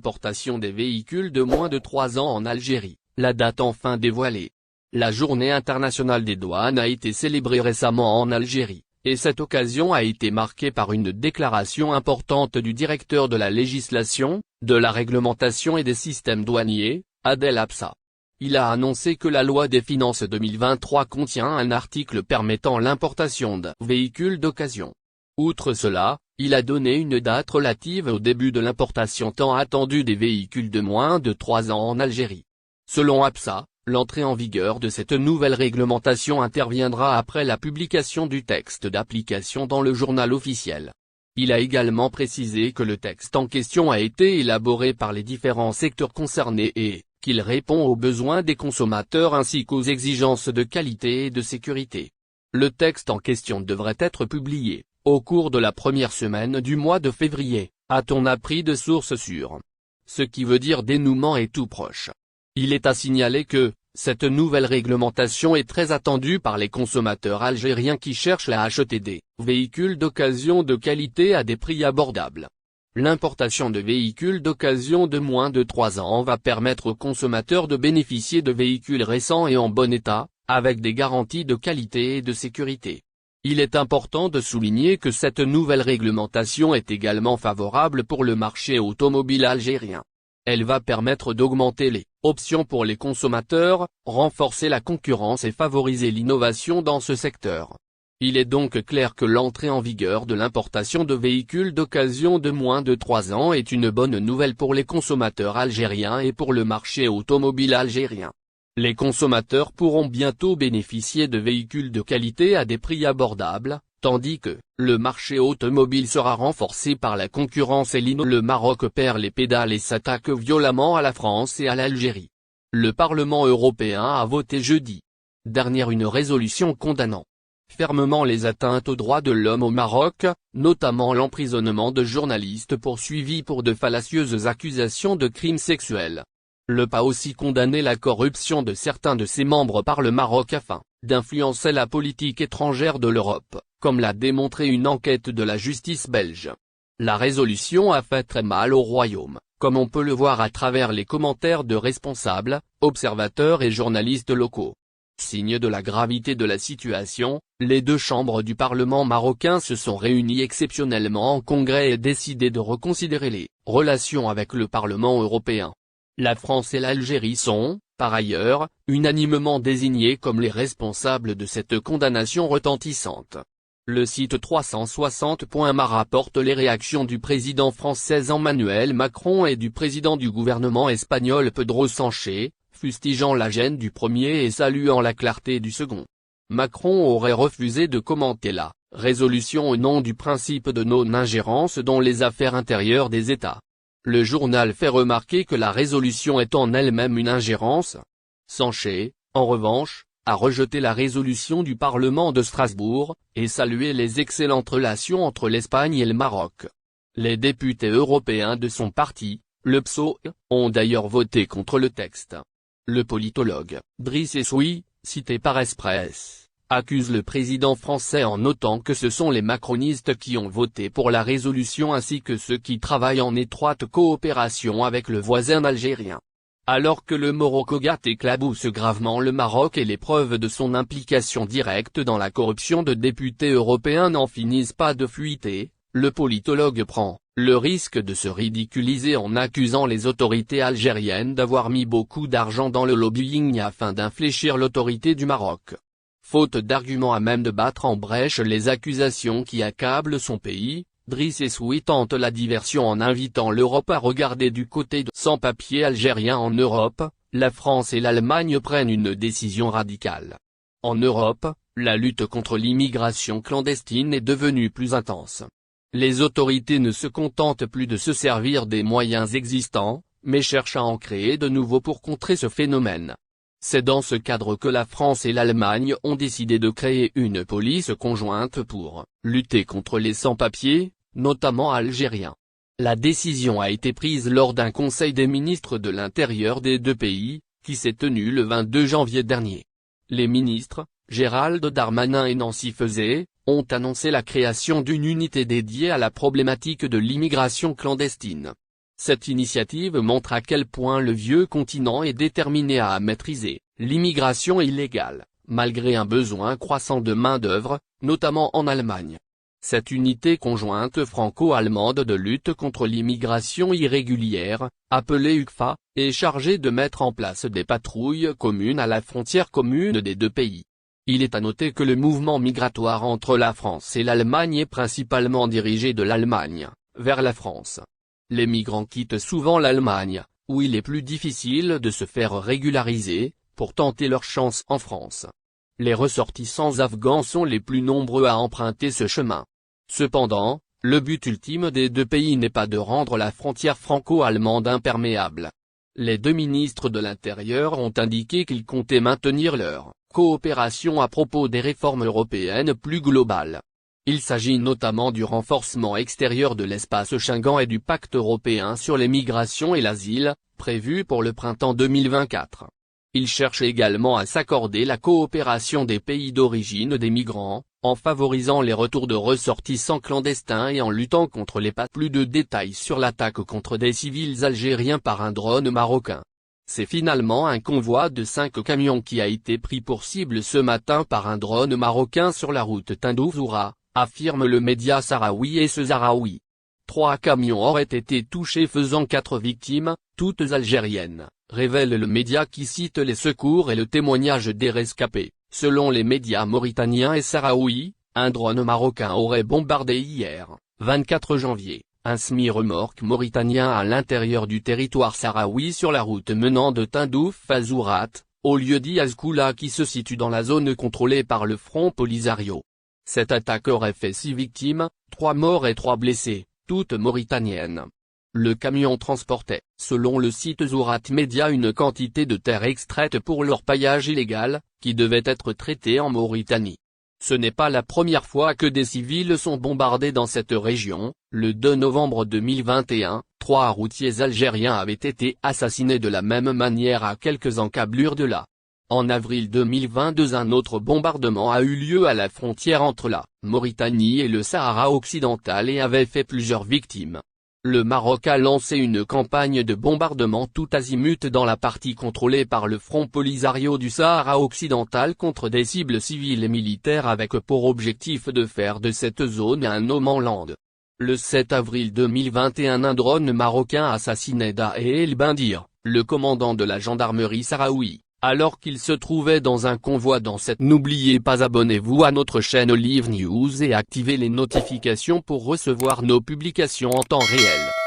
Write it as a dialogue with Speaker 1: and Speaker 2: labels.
Speaker 1: l'importation des véhicules de moins de 3 ans en Algérie, la date enfin dévoilée. La Journée internationale des douanes a été célébrée récemment en Algérie, et cette occasion a été marquée par une déclaration importante du directeur de la législation, de la réglementation et des systèmes douaniers, Adel Habsa. Il a annoncé que la loi des finances 2023 contient un article permettant l'importation de véhicules d'occasion. Outre cela, il a donné une date relative au début de l'importation tant attendue des véhicules de moins de 3 ans en Algérie. Selon Habsa, l'entrée en vigueur de cette nouvelle réglementation interviendra après la publication du texte d'application dans le journal officiel. Il a également précisé que le texte en question a été élaboré par les différents secteurs concernés et qu'il répond aux besoins des consommateurs ainsi qu'aux exigences de qualité et de sécurité. Le texte en question devrait être publié au cours de la première semaine du mois de février, a-t-on appris de sources sûres. Ce qui veut dire dénouement est tout proche. Il est à signaler que cette nouvelle réglementation est très attendue par les consommateurs algériens qui cherchent à acheter des véhicules d'occasion de qualité à des prix abordables. L'importation de véhicules d'occasion de moins de 3 ans va permettre aux consommateurs de bénéficier de véhicules récents et en bon état, avec des garanties de qualité et de sécurité. Il est important de souligner que cette nouvelle réglementation est également favorable pour le marché automobile algérien. Elle va permettre d'augmenter les options pour les consommateurs, renforcer la concurrence et favoriser l'innovation dans ce secteur. Il est donc clair que l'entrée en vigueur de l'importation de véhicules d'occasion de moins de 3 ans est une bonne nouvelle pour les consommateurs algériens et pour le marché automobile algérien. Les consommateurs pourront bientôt bénéficier de véhicules de qualité à des prix abordables, tandis que le marché automobile sera renforcé par la concurrence et le Maroc perd les pédales et s'attaque violemment à la France et à l'Algérie. Le Parlement européen a voté jeudi dernier une résolution condamnant fermement les atteintes aux droits de l'homme au Maroc, notamment l'emprisonnement de journalistes poursuivis pour de fallacieuses accusations de crimes sexuels. Le PA a aussi condamné la corruption de certains de ses membres par le Maroc afin d'influencer la politique étrangère de l'Europe, comme l'a démontré une enquête de la justice belge. La résolution a fait très mal au Royaume, comme on peut le voir à travers les commentaires de responsables, observateurs et journalistes locaux. Signe de la gravité de la situation, les deux chambres du Parlement marocain se sont réunies exceptionnellement en congrès et décidé de reconsidérer les relations avec le Parlement européen. La France et l'Algérie sont, par ailleurs, unanimement désignés comme les responsables de cette condamnation retentissante. Le site 360.ma rapporte les réactions du président français Emmanuel Macron et du président du gouvernement espagnol Pedro Sánchez, fustigeant la gêne du premier et saluant la clarté du second. Macron aurait refusé de commenter la résolution au nom du principe de non-ingérence dans les affaires intérieures des États. Le journal fait remarquer que la résolution est en elle-même une ingérence. Sánchez, en revanche, a rejeté la résolution du Parlement de Strasbourg, et salué les excellentes relations entre l'Espagne et le Maroc. Les députés européens de son parti, le PSOE, ont d'ailleurs voté contre le texte. Le politologue, Driss Essoui, cité par Express, accuse le président français en notant que ce sont les macronistes qui ont voté pour la résolution ainsi que ceux qui travaillent en étroite coopération avec le voisin algérien. Alors que le Morocco gâte et éclabousse gravement le Maroc et les preuves de son implication directe dans la corruption de députés européens n'en finissent pas de fuiter, le politologue prend le risque de se ridiculiser en accusant les autorités algériennes d'avoir mis beaucoup d'argent dans le lobbying afin d'infléchir l'autorité du Maroc. Faute d'arguments à même de battre en brèche les accusations qui accablent son pays, Driss Essoui tente la diversion en invitant l'Europe à regarder du côté de sans-papiers algériens en Europe. La France et l'Allemagne prennent une décision radicale. En Europe, la lutte contre l'immigration clandestine est devenue plus intense. Les autorités ne se contentent plus de se servir des moyens existants, mais cherchent à en créer de nouveaux pour contrer ce phénomène. C'est dans ce cadre que la France et l'Allemagne ont décidé de créer une police conjointe pour lutter contre les sans-papiers, notamment algériens. La décision a été prise lors d'un conseil des ministres de l'Intérieur des deux pays, qui s'est tenu le 22 janvier dernier. Les ministres, Gérald Darmanin et Nancy Faeser, ont annoncé la création d'une unité dédiée à la problématique de l'immigration clandestine. Cette initiative montre à quel point le vieux continent est déterminé à maîtriser l'immigration illégale, malgré un besoin croissant de main-d'œuvre, notamment en Allemagne. Cette unité conjointe franco-allemande de lutte contre l'immigration irrégulière, appelée UCFA, est chargée de mettre en place des patrouilles communes à la frontière commune des deux pays. Il est à noter que le mouvement migratoire entre la France et l'Allemagne est principalement dirigé de l'Allemagne vers la France. Les migrants quittent souvent l'Allemagne, où il est plus difficile de se faire régulariser, pour tenter leur chance en France. Les ressortissants afghans sont les plus nombreux à emprunter ce chemin. Cependant, le but ultime des deux pays n'est pas de rendre la frontière franco-allemande imperméable. Les deux ministres de l'Intérieur ont indiqué qu'ils comptaient maintenir leur coopération à propos des réformes européennes plus globales. Il s'agit notamment du renforcement extérieur de l'espace Schengen et du pacte européen sur les migrations et l'asile, prévu pour le printemps 2024. Ils cherchent également à s'accorder la coopération des pays d'origine des migrants, en favorisant les retours de ressortissants clandestins et en luttant contre les pas. Plus de détails sur l'attaque contre des civils algériens par un drone marocain. C'est finalement un convoi de 5 camions qui a été pris pour cible ce matin par un drone marocain sur la route Tindouf-Zoura, affirme le média sahraoui et ce Sahraoui. 3 camions auraient été touchés faisant 4 victimes, toutes algériennes, révèle le média qui cite les secours et le témoignage des rescapés. Selon les médias mauritaniens et sahraouis, un drone marocain aurait bombardé hier, 24 janvier, un semi-remorque mauritanien à l'intérieur du territoire sahraoui sur la route menant de Tindouf à Zourat, au lieu-dit Azkoula qui se situe dans la zone contrôlée par le Front Polisario. Cette attaque aurait fait 6 victimes, 3 morts et 3 blessés, toutes mauritaniennes. Le camion transportait, selon le site Zourat Media, une quantité de terre extraite pour l'orpaillage illégal, qui devait être traitée en Mauritanie. Ce n'est pas la première fois que des civils sont bombardés dans cette région. Le 2 novembre 2021, 3 routiers algériens avaient été assassinés de la même manière à quelques encablures de là. En avril 2022, un autre bombardement a eu lieu à la frontière entre la Mauritanie et le Sahara occidental et avait fait plusieurs victimes. Le Maroc a lancé une campagne de bombardement tout azimut dans la partie contrôlée par le Front Polisario du Sahara occidental contre des cibles civiles et militaires avec pour objectif de faire de cette zone un no man's land. Le 7 avril 2021, un drone marocain assassinait Dahe El Bendir, le commandant de la gendarmerie sahraoui, alors qu'il se trouvait dans un convoi dans cette. N'oubliez pas, abonnez-vous à notre chaîne Olive News et activez les notifications pour recevoir nos publications en temps réel.